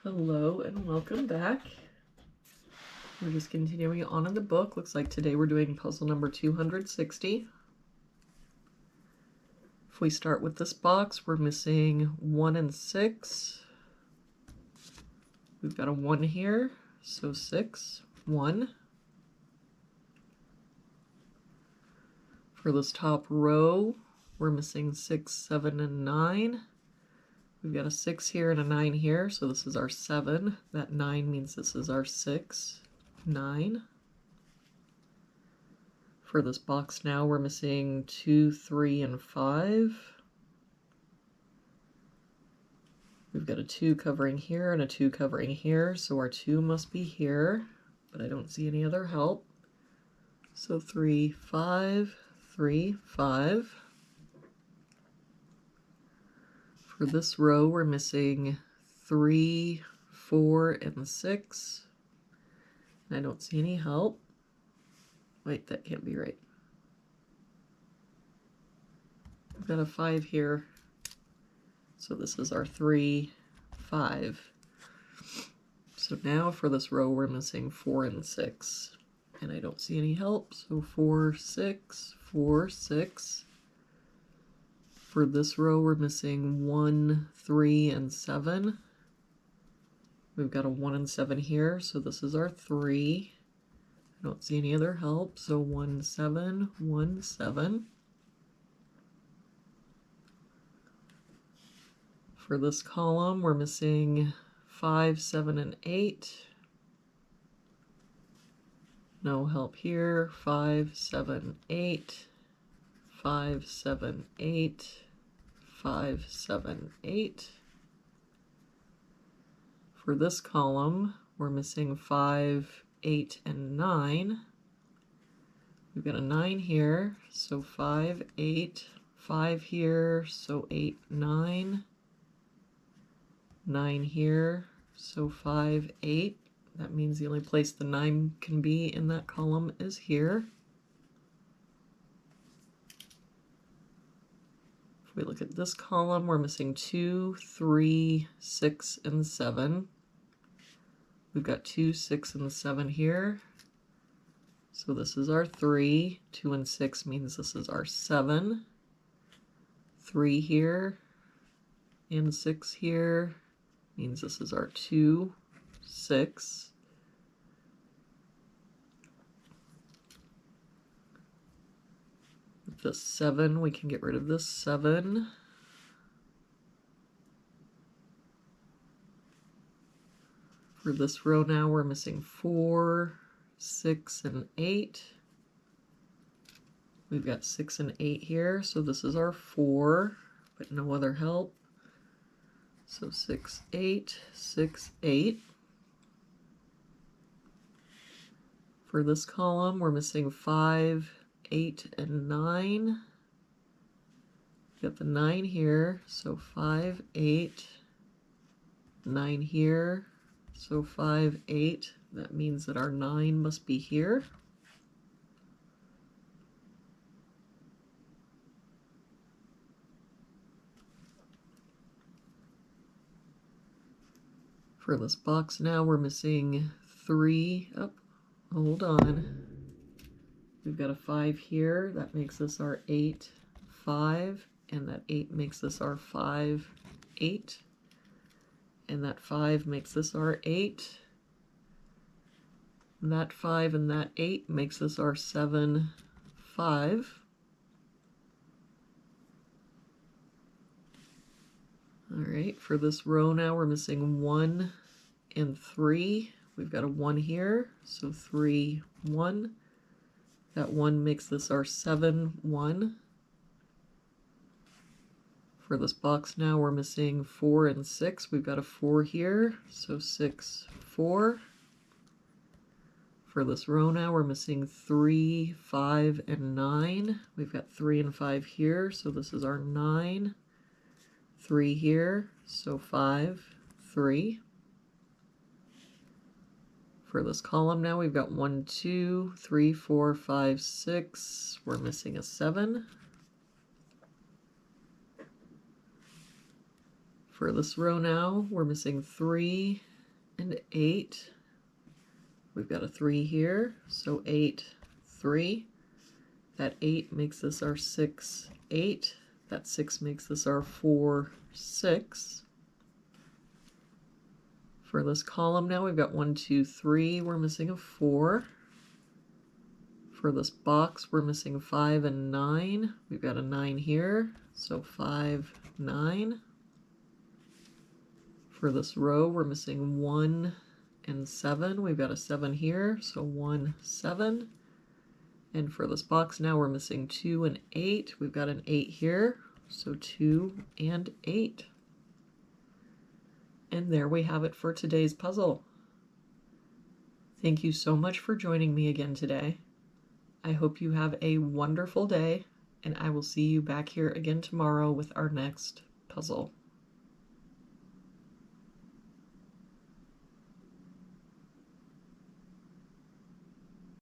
Hello and welcome back. We're just continuing on in the book. Looks like today we're doing puzzle number 260. If we start with this box, we're missing 1 and 6. We've got a 1 here, so 6, 1. For this top row, we're missing 6, 7, and 9. We've got a 6 here and a 9 here, so this is our 7. That 9 means this is our 6, 9. For this box now, we're missing 2, 3, and 5. We've got a 2 covering here and a 2 covering here, so our 2 must be here, but I don't see any other help. So 3, 5, 3, 5. For this row, we're missing 3, 4, and 6. And I don't see any help. Wait, that can't be right. We've got a 5 here. So this is our 3, 5. So now for this row, we're missing 4 and 6. And I don't see any help. So 4, 6, 4, 6. For this row, we're missing 1, 3, and 7. We've got a 1 and 7 here, so this is our 3. I don't see any other help, so 1, 7, 1, 7. For this column, we're missing 5, 7, and 8. No help here. 5, 7, 8. 5, 7, 8, 5, 7, 8. For this column, we're missing 5, 8, and 9. We've got a 9 here, so 5, 8, 5 here, so 8, 9. 9 here, so 5, 8. That means the only place the 9 can be in that column is here. If we look at this column, we're missing 2, 3, 6, and 7. We've got 2, 6, and 7 here. So this is our 3. 2 and 6 means this is our 7. 3 here and 6 here means this is our 2, 6. This 7, we can get rid of this 7. For this row now, we're missing 4, 6, and 8. We've got 6 and 8 here, so this is our 4, but no other help. So 6, 8, 6, 8. For this column, we're missing 5, 8, and 9. Got the 9 here, so 5, 8, 9 here, so 5, 8. That means that our 9 must be here. For this box now, we're missing 3. Oh, hold on. We've got a 5 here. That makes this our 8, 5. And that 8 makes this our 5, 8. And that 5 makes this our 8. And that 5 and that 8 makes this our 7, 5. All right, for this row now, we're missing 1 and 3. We've got a 1 here, so 3, 1. That 1 makes this our 7, 1. For this box now, we're missing 4 and 6. We've got a 4 here, so 6, 4. For this row now, we're missing 3, 5, and 9. We've got 3 and 5 here, so this is our 9. 3 here, so 5, 3. For this column now, we've got 1, 2, 3, 4, 5, 6. We're missing a 7. For this row now, we're missing 3, and 8. We've got a 3 here, so 8, 3. That 8 makes this our 6, 8. That 6 makes this our 4, 6. For this column now, we've got 1, 2, 3. We're missing a 4. For this box, we're missing 5 and 9. We've got a 9 here, so 5, 9. For this row, we're missing 1 and 7. We've got a 7 here, so 1, 7. And for this box now, we're missing 2 and 8. We've got an 8 here, so 2 and 8. And there we have it for today's puzzle. Thank you so much for joining me again today. I hope you have a wonderful day, and I will see you back here again tomorrow with our next puzzle.